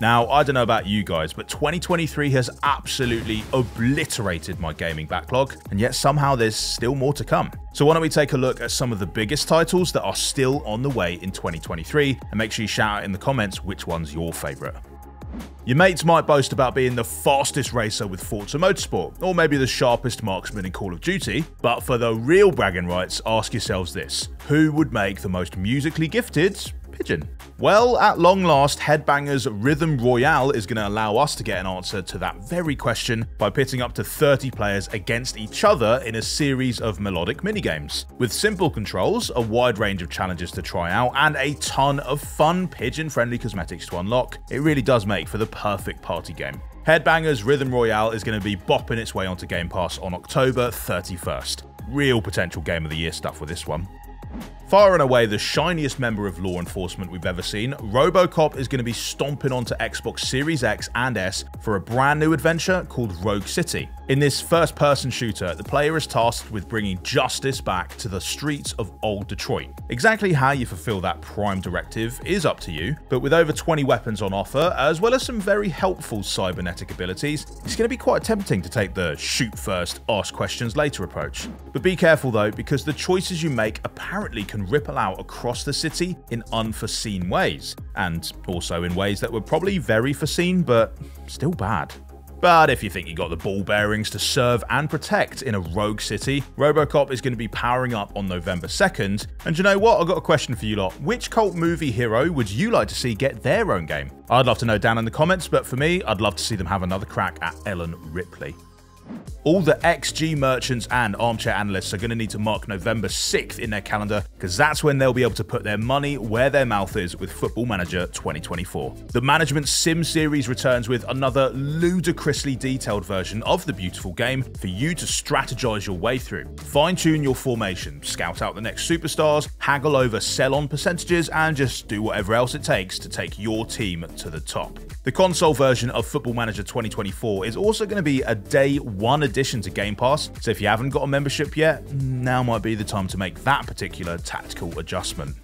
Now, I don't know about you guys, but 2023 has absolutely obliterated my gaming backlog, and yet somehow there's still more to come. So why don't we take a look at some of the biggest titles that are still on the way in 2023, and make sure you shout out in the comments which one's your favourite. Your mates might boast about being the fastest racer with Forza Motorsport, or maybe the sharpest marksman in Call of Duty, but for the real bragging rights, ask yourselves this: who would make the most musically gifted pigeon? Well, at long last, Headbangers Rhythm Royale is going to allow us to get an answer to that very question by pitting up to 30 players against each other in a series of melodic minigames. With simple controls, a wide range of challenges to try out, and a ton of fun pigeon-friendly cosmetics to unlock, it really does make for the perfect party game. Headbangers Rhythm Royale is going to be bopping its way onto Game Pass on October 31st. Real potential Game of the Year stuff with this one. Far and away the shiniest member of law enforcement we've ever seen, RoboCop is going to be stomping onto Xbox Series X and S for a brand new adventure called Rogue City. In this first-person shooter, the player is tasked with bringing justice back to the streets of old Detroit. Exactly how you fulfill that prime directive is up to you, but with over 20 weapons on offer, as well as some very helpful cybernetic abilities, it's going to be quite tempting to take the shoot first, ask questions later approach. But be careful though, because the choices you make apparently can ripple out across the city in unforeseen ways, and also in ways that were probably very foreseen, but still bad. But if you think you got the ball bearings to serve and protect in a rogue city, RoboCop is going to be powering up on November 2nd. And you know what? I've got a question for you lot. Which cult movie hero would you like to see get their own game? I'd love to know down in the comments, but for me, I'd love to see them have another crack at Ellen Ripley. All the XG merchants and armchair analysts are going to need to mark November 6th in their calendar, because that's when they'll be able to put their money where their mouth is with Football Manager 2024. The Management Sim series returns with another ludicrously detailed version of the beautiful game for you to strategize your way through. Fine-tune your formation, scout out the next superstars, haggle over sell-on percentages, and just do whatever else it takes to take your team to the top. The console version of Football Manager 2024 is also going to be a day one addition to Game Pass, so if you haven't got a membership yet, now might be the time to make that particular tactical adjustment.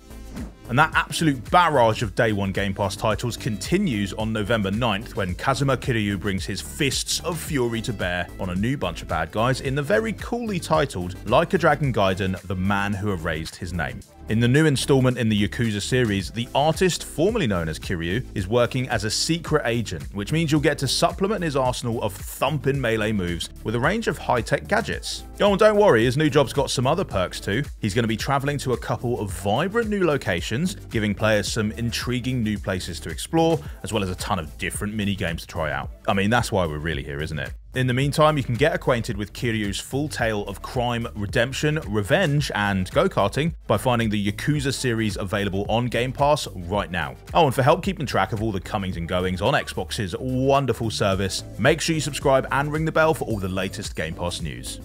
And that absolute barrage of day one Game Pass titles continues on November 9th when Kazuma Kiryu brings his fists of fury to bear on a new bunch of bad guys in the very coolly titled Like a Dragon Gaiden: The Man Who Erased His Name. In the new installment in the Yakuza series, the artist formerly known as Kiryu is working as a secret agent, which means you'll get to supplement his arsenal of thumping melee moves with a range of high-tech gadgets. Oh, and don't worry, his new job's got some other perks too. He's going to be traveling to a couple of vibrant new locations, giving players some intriguing new places to explore, as well as a ton of different mini-games to try out. I mean, that's why we're really here, isn't it? In the meantime, you can get acquainted with Kiryu's full tale of crime, redemption, revenge, and go-karting by finding the Yakuza series available on Game Pass right now. Oh, and for help keeping track of all the comings and goings on Xbox's wonderful service, make sure you subscribe and ring the bell for all the latest Game Pass news.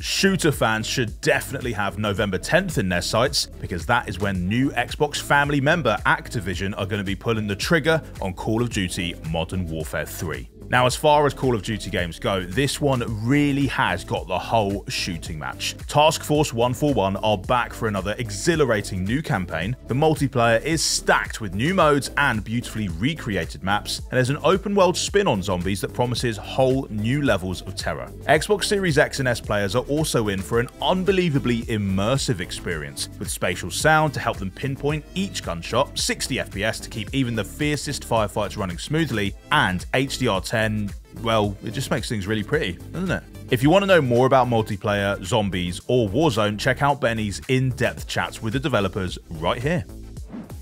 Shooter fans should definitely have November 10th in their sights, because that is when new Xbox family member Activision are going to be pulling the trigger on Call of Duty Modern Warfare 3. Now, as far as Call of Duty games go, this one really has got the whole shooting match. Task Force 141 are back for another exhilarating new campaign. The multiplayer is stacked with new modes and beautifully recreated maps, and there's an open world spin on zombies that promises whole new levels of terror. Xbox Series X and S players are also in for an unbelievably immersive experience, with spatial sound to help them pinpoint each gunshot, 60 FPS to keep even the fiercest firefights running smoothly, and HDR10. Well, it just makes things really pretty, doesn't it? If you want to know more about multiplayer, zombies, or Warzone, check out Benny's in-depth chats with the developers right here.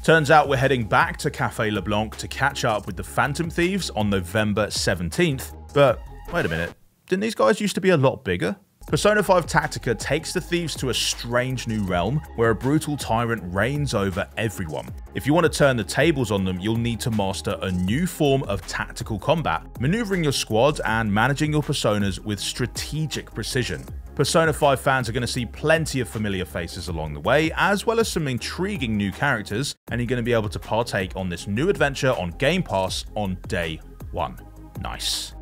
Turns out we're heading back to Café LeBlanc to catch up with the Phantom Thieves on November 17th. But wait a minute, didn't these guys used to be a lot bigger? Persona 5 Tactica takes the thieves to a strange new realm where a brutal tyrant reigns over everyone. If you want to turn the tables on them, you'll need to master a new form of tactical combat, maneuvering your squad and managing your personas with strategic precision. Persona 5 fans are going to see plenty of familiar faces along the way, as well as some intriguing new characters, and you're going to be able to partake on this new adventure on Game Pass on day one. Nice.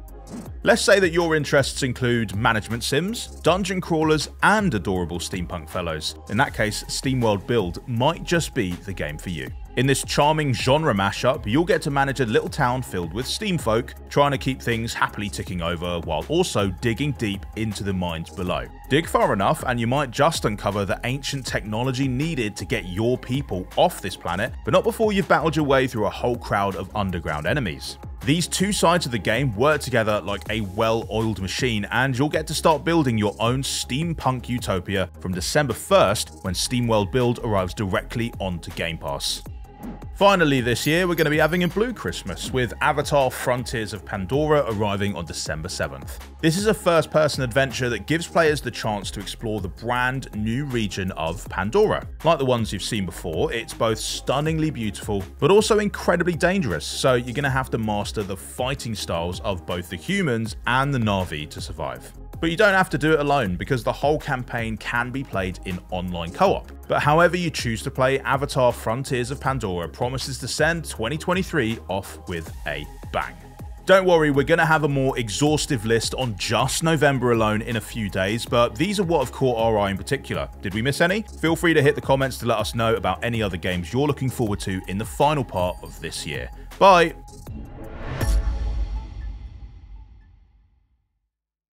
Let's say that your interests include management sims, dungeon crawlers, and adorable steampunk fellows. In that case, SteamWorld Build might just be the game for you. In this charming genre mashup, you'll get to manage a little town filled with steamfolk, trying to keep things happily ticking over while also digging deep into the mines below. Dig far enough and you might just uncover the ancient technology needed to get your people off this planet, but not before you've battled your way through a whole crowd of underground enemies. These two sides of the game work together like a well-oiled machine, and you'll get to start building your own steampunk utopia from December 1st when SteamWorld Build arrives directly onto Game Pass. Finally this year, we're going to be having a blue Christmas, with Avatar Frontiers of Pandora arriving on December 7th. This is a first-person adventure that gives players the chance to explore the brand new region of Pandora. Like the ones you've seen before, it's both stunningly beautiful, but also incredibly dangerous, so you're going to have to master the fighting styles of both the humans and the Na'vi to survive. But you don't have to do it alone, because the whole campaign can be played in online co-op. But however you choose to play, Avatar Frontiers of Pandora promises to send 2023 off with a bang. Don't worry, we're going to have a more exhaustive list on just November alone in a few days, but these are what have caught our eye in particular. Did we miss any? Feel free to hit the comments to let us know about any other games you're looking forward to in the final part of this year. Bye!